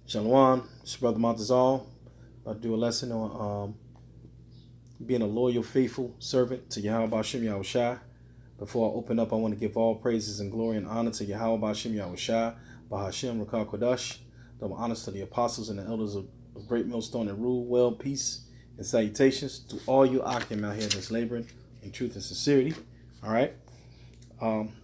Shalom, it's Brother Montezal. I'll do a lesson on being a loyal, faithful servant to Yahweh Ba'Shem Yahushai. Before I open up, I want to give all praises and glory and honor to Yahweh Ba'Shem Yahushai, Bahashem Rakah Kodash. Double honors to the apostles and the elders of Great Millstone and Rule. Well, peace and salutations to all you Akim out here that's laboring in truth and sincerity. All right.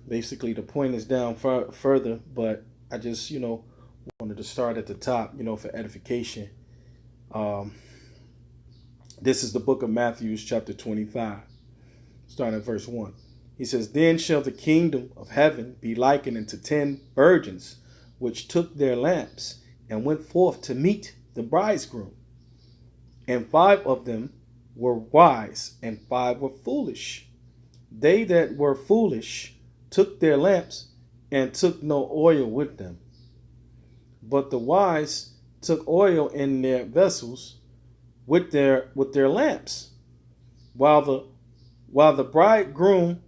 Basically, the point is down further, but I just, wanted to start at the top, for edification. This is the book of Matthew, chapter 25, starting at verse 1. He says, "Then shall the kingdom of heaven be likened unto 10 virgins, which took their lamps and went forth to meet the bridegroom. And 5 of them were wise, and 5 were foolish. They that were foolish took their lamps and took no oil with them. But the wise took oil in their vessels with their lamps. While the bridegroom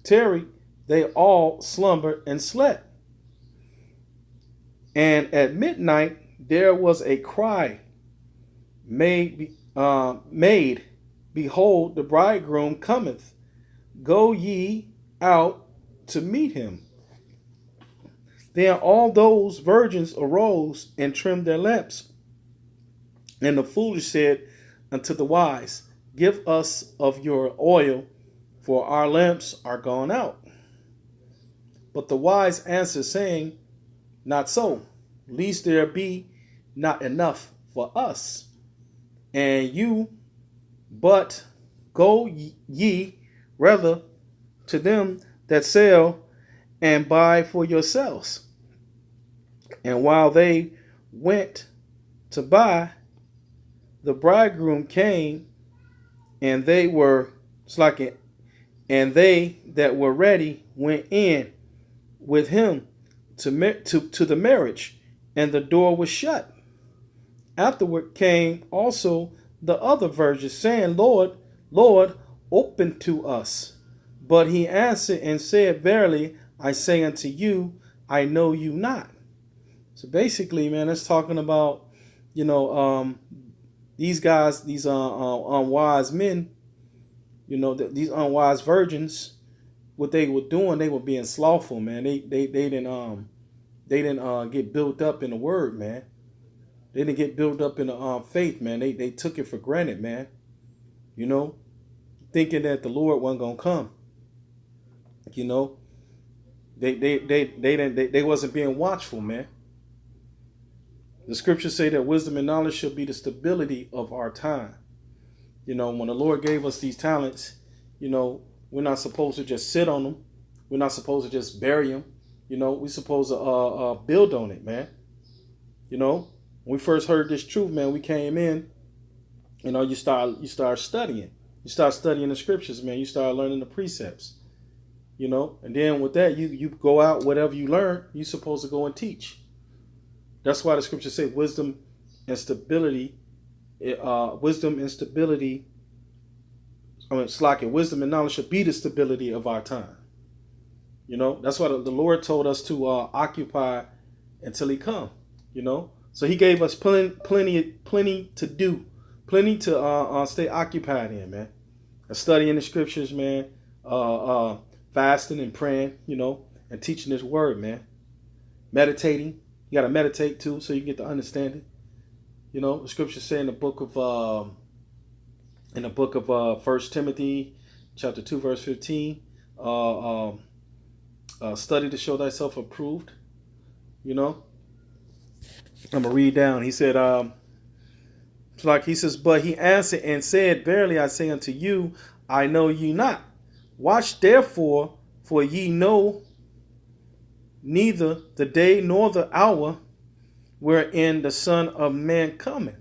tarried, they all slumbered and slept. And at midnight there was a cry made, Behold, the bridegroom cometh. Go ye out to meet him. Then all those virgins arose and trimmed their lamps. And the foolish said unto the wise, Give us of your oil, for our lamps are gone out. But the wise answered, saying, Not so, lest there be not enough for us and you, but go ye rather to them that sell and buy for yourselves. And while they went to buy, the bridegroom came, and they that were ready went in with him to the marriage, and the door was shut. Afterward came also the other virgins, saying, Lord, Lord, open to us. But he answered and said, Verily, I say unto you, I know you not. So basically, man, it's talking about, these guys, these unwise men, these unwise virgins, what they were doing, they were being slothful, man. They didn't get built up in the word, man. They didn't get built up in the faith, man. They took it for granted, man. Thinking that the Lord wasn't gonna come. They wasn't being watchful, man. The scriptures say that wisdom and knowledge shall be the stability of our time. When the Lord gave us these talents, we're not supposed to just sit on them. We're not supposed to just bury them. We're supposed to build on it, man. When we first heard this truth, man, we came in, you start studying. You start studying the scriptures, man. You start learning the precepts. And then with that, you go out, whatever you learn, you're supposed to go and teach. That's why the scriptures say wisdom and stability. Wisdom and knowledge should be the stability of our time. That's why the Lord told us to occupy until he come. So he gave us plenty to do, plenty to stay occupied in, man. Studying the scriptures, man. Fasting and praying, and teaching this word, man. Meditating. You got to meditate too, so you can get the understanding. The scriptures say in the book of 1 Timothy, chapter 2, verse 15, study to show thyself approved. I'm gonna read down. He said, but he answered and said, Verily I say unto you, I know you not. Watch therefore, for ye know neither the day nor the hour wherein the Son of Man cometh.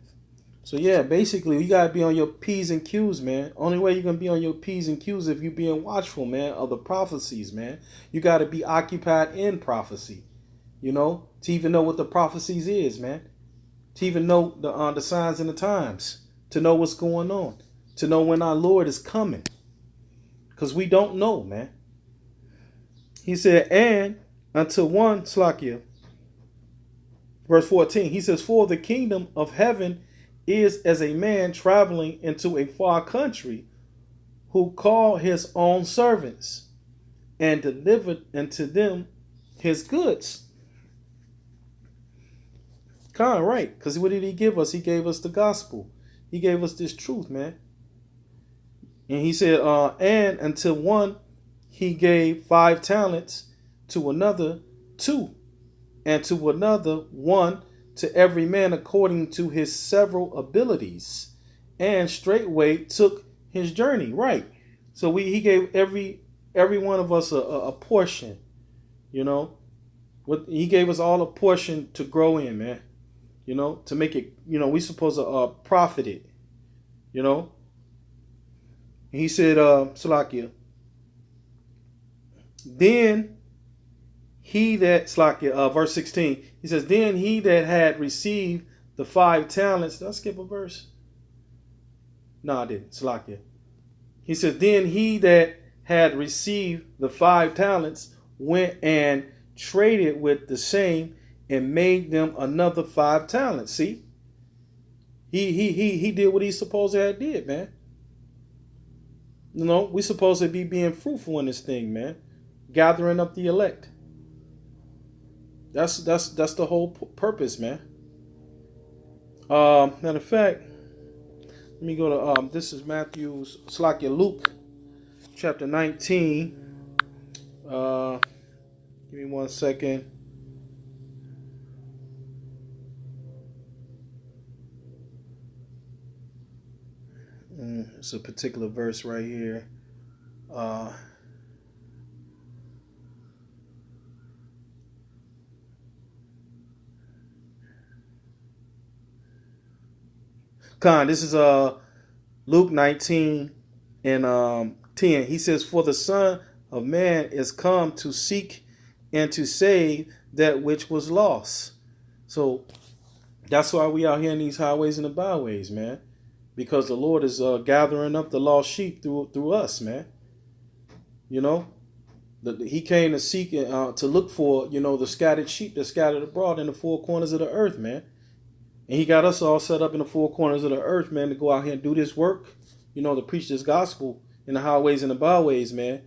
So yeah, basically you gotta be on your P's and Q's, man. Only way you're gonna be on your P's and Q's if you're being watchful, man, of the prophecies, man. You gotta be occupied in prophecy, to even know what the prophecies is, man. To even know the signs and the times, to know what's going on, to know when our Lord is coming. Because we don't know, man. He said, and unto one, Slakia, verse 14, he says, "For the kingdom of heaven is as a man traveling into a far country, who called his own servants and delivered unto them his goods." Kind of right, because what did he give us? He gave us the gospel. He gave us this truth, man. And he said, and unto one he gave 5 talents, to another 2, and to another 1, to every man according to his several abilities. And straightway took his journey. Right. So he gave every one of us a portion. You know, he gave us all a portion to grow in, man. You know, to make it. You know, we supposed to profit it. You know. And he said, Salakia. Then he that, Salakia, verse 16, he says, "Then he that had received the 5 talents," did I skip a verse? No, I didn't. Salakia. He says, "Then he that had received the 5 talents went and traded with the same and made them another 5 talents." See? He did what he's supposed to have did, man. You know, we supposed to be being fruitful in this thing, man. Gathering up the elect. That's the whole purpose, man. Matter of fact, let me go to this is Matthew's, Luke chapter 19. Give me 1 second. It's a particular verse right here. This is Luke 19 and 10. He says, "For the Son of Man is come to seek and to save that which was lost." So that's why we out here in these highways and the byways, man. Because the Lord is gathering up the lost sheep through us, man. You know, he came to seek and to look for, you know, the scattered sheep that scattered abroad in the 4 corners of the earth, man. And he got us all set up in the 4 corners of the earth, man, to go out here and do this work, you know, to preach this gospel in the highways and the byways, man.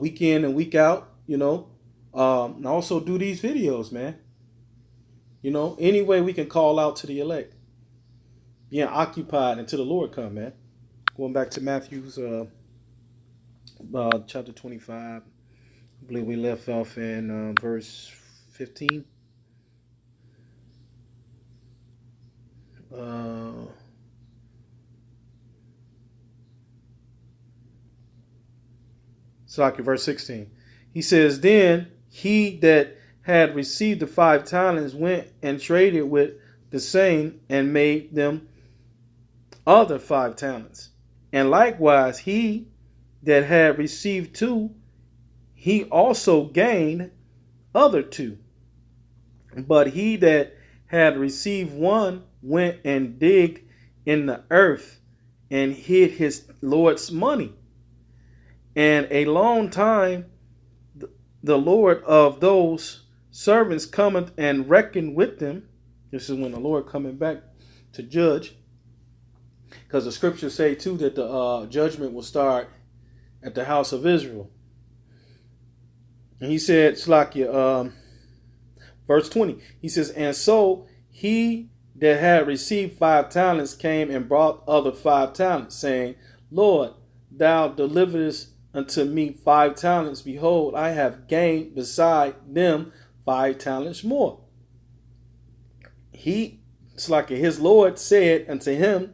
Week in and week out, you know. And also do these videos, man. You know, any way we can call out to the elect. Being occupied until the Lord come, man. Going back to Matthew's chapter 25. I believe we left off in verse 15. Verse 16. He says, "Then he that had received the 5 talents went and traded with the same and made them other 5 talents. And likewise he that had received 2, he also gained other 2. But he that had received 1 went and digged in the earth and hid his Lord's money. And a long time the Lord of those servants cometh and reckoned with them." This is when the Lord coming back to judge. Because the scriptures say too that the judgment will start at the house of Israel. And he said, verse 20, he says, "And so he that had received 5 talents came and brought other 5 talents, saying, Lord, thou deliverest unto me 5 talents. Behold, I have gained beside them 5 talents more. His Lord said unto him,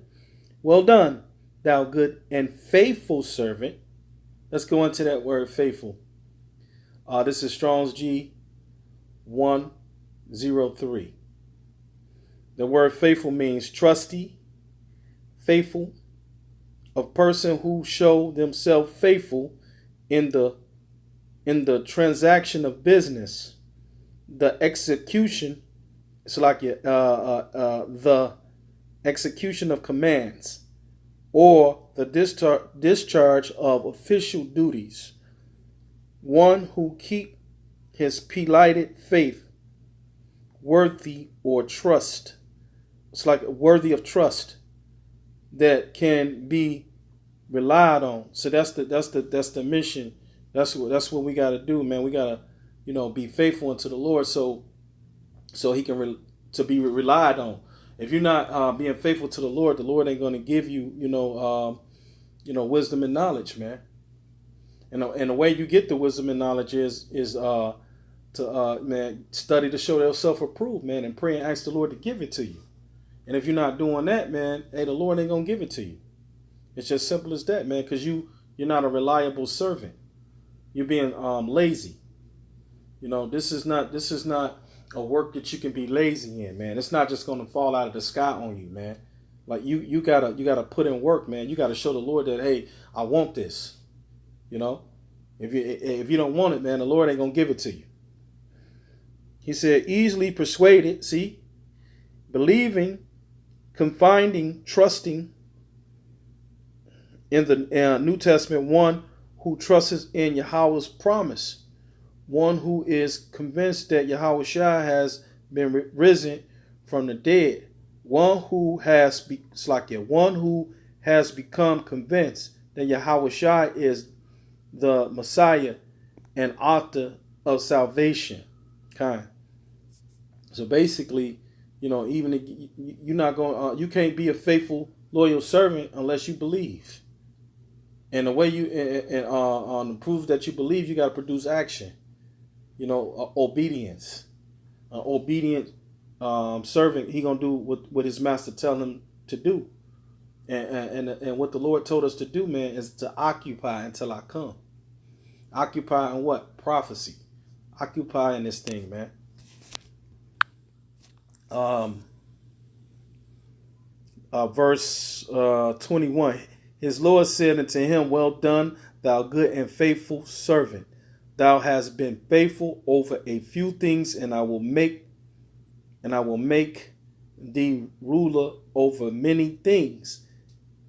Well done, thou good and faithful servant." Let's go into that word faithful. This is Strong's G 103. The word faithful means trusty, faithful, a person who show themselves faithful in the transaction of business, the execution. It's like the execution of commands, or the discharge of official duties. One who keep his plighted faith worthy or trust. It's like worthy of trust that can be relied on. So that's the mission. That's what we got to do, man. We got to, be faithful unto the Lord, so He can to be relied on. If you're not being faithful to the Lord ain't going to give you, wisdom and knowledge, man. And the way you get the wisdom and knowledge is to man, study to show yourself approved, man, and pray and ask the Lord to give it to you. And if you're not doing that, man, hey, the Lord ain't gonna give it to you. It's just simple as that, man, because you're not a reliable servant. You're being lazy. This is not a work that you can be lazy in, man. It's not just gonna fall out of the sky on you, man. Like you gotta put in work, man. You gotta show the Lord that, hey, I want this. If you don't want it, man, the Lord ain't gonna give it to you. He said, easily persuaded, see, believing, confiding, trusting. In the New Testament, one who trusts in Yahweh's promise, one who is convinced that Yahweh Shai has been risen from the dead, one who has become convinced that Yahweh Shai is the Messiah and author of salvation. Kind. So basically, even you're not going, you can't be a faithful, loyal servant unless you believe. And the way to prove that you believe, you got to produce action. Obedience. An obedient servant, he gonna do what his master tell him to do. And what the Lord told us to do, man, is to occupy until I come. Occupy in what? Prophecy. Occupy in this thing, man. Verse 21. His Lord said unto him, well done, thou good and faithful servant. Thou hast been faithful over a few things, and I will make thee ruler over many things.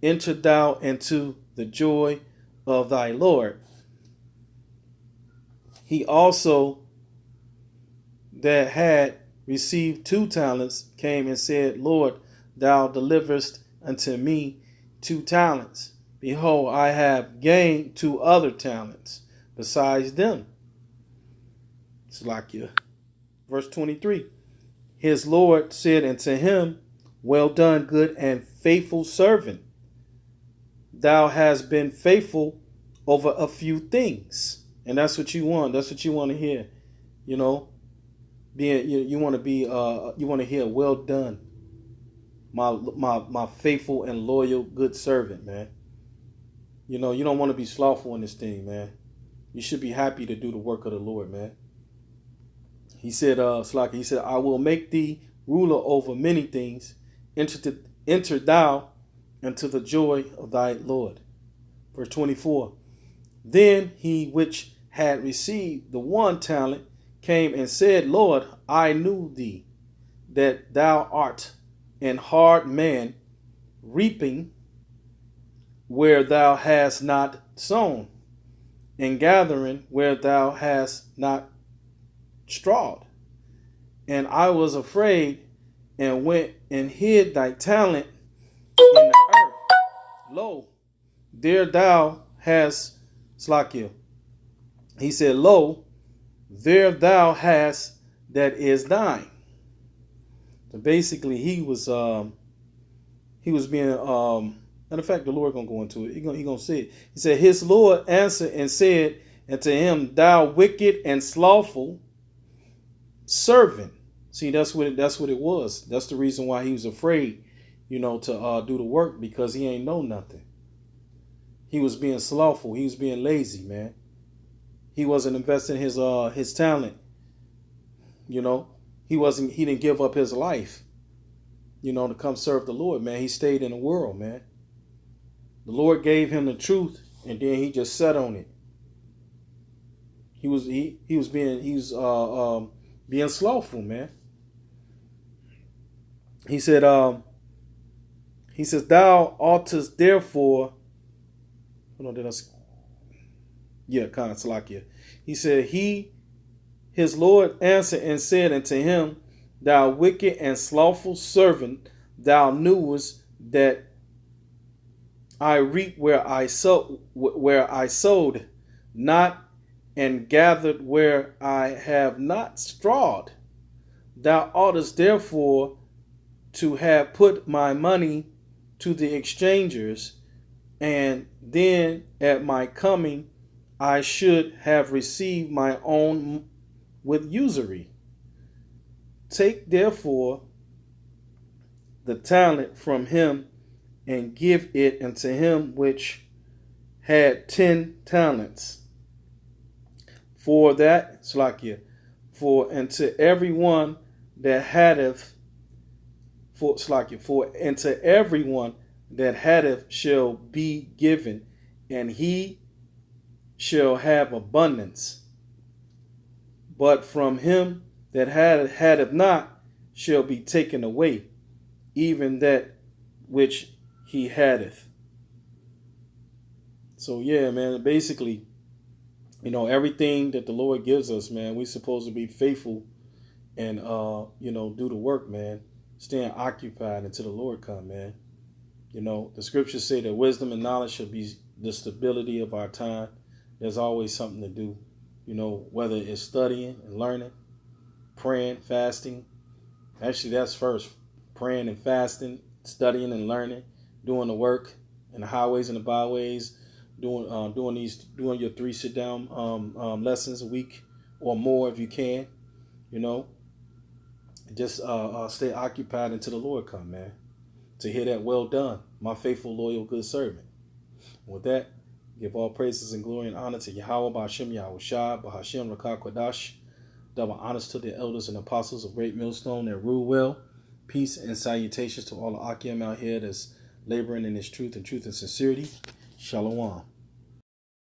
Enter thou into the joy of thy Lord. He also that had received 2 talents came and said, Lord, thou deliverest unto me 2 talents. Behold, I have gained 2 other talents besides them. It's like you. Verse 23. His Lord said unto him, well done, good and faithful servant. Thou hast been faithful over a few things. And that's what you want. That's what you want to hear. You want to hear, well done, my faithful and loyal good servant, man. You don't want to be slothful in this thing, man. You should be happy to do the work of the Lord, man. He said, I will make thee ruler over many things. Enter thou into the joy of thy Lord. Verse 24. Then he which had received the 1 talent came and said, Lord, I knew thee, that thou art an hard man, reaping where thou hast not sown, and gathering where thou hast not strawed. And I was afraid and went and hid thy talent in the earth. Lo, there thou hast, Slakia. He said, lo, there thou hast that is thine. So basically, he was being, matter of fact, the Lord gonna go into it. He gonna say it. He said, his Lord answered and said unto him, thou wicked and slothful servant. See, that's what it was. That's the reason why he was afraid, to do the work, because he ain't know nothing. He was being slothful. He was being lazy, man. He wasn't investing his talent. He didn't give up his life, to come serve the Lord, man. He stayed in the world, man. The Lord gave him the truth, and then he just sat on it. He was being slothful, man. He said, thou oughtest therefore. Hold on, Salakia. He said, his Lord answered and said unto him, Thou wicked and slothful servant, thou knewest that I reap where I sowed not, and gathered where I have not strawed. Thou oughtest therefore to have put my money to the exchangers, and then at my coming I should have received my own with usury. Take therefore the talent from him, and give it unto him which had 10 talents. For unto everyone that hateth shall be given, and he shall have abundance. But from him that hateth not shall be taken away, even that which he hateth. So yeah, man, basically, everything that the Lord gives us, man, we're supposed to be faithful and do the work, man. Staying occupied until the Lord come, man. The scriptures say that wisdom and knowledge should be the stability of our time. There's always something to do, whether it's studying and learning, praying, fasting. Actually, that's first. Praying and fasting, studying and learning, doing the work in the highways and the byways, doing your 3 sit-down lessons a week or more if you can. Just stay occupied until the Lord come, man. To hear that, well done, my faithful, loyal, good servant. With that, give all praises and glory and honor to Yahweh, Ba'ashem, Yahushua, Ba'ashem, Rakah, Kodash. Double honors to the elders and apostles of Great Millstone that rule well. Peace and salutations to all the Akim out here that's laboring in his truth and sincerity. Shalom.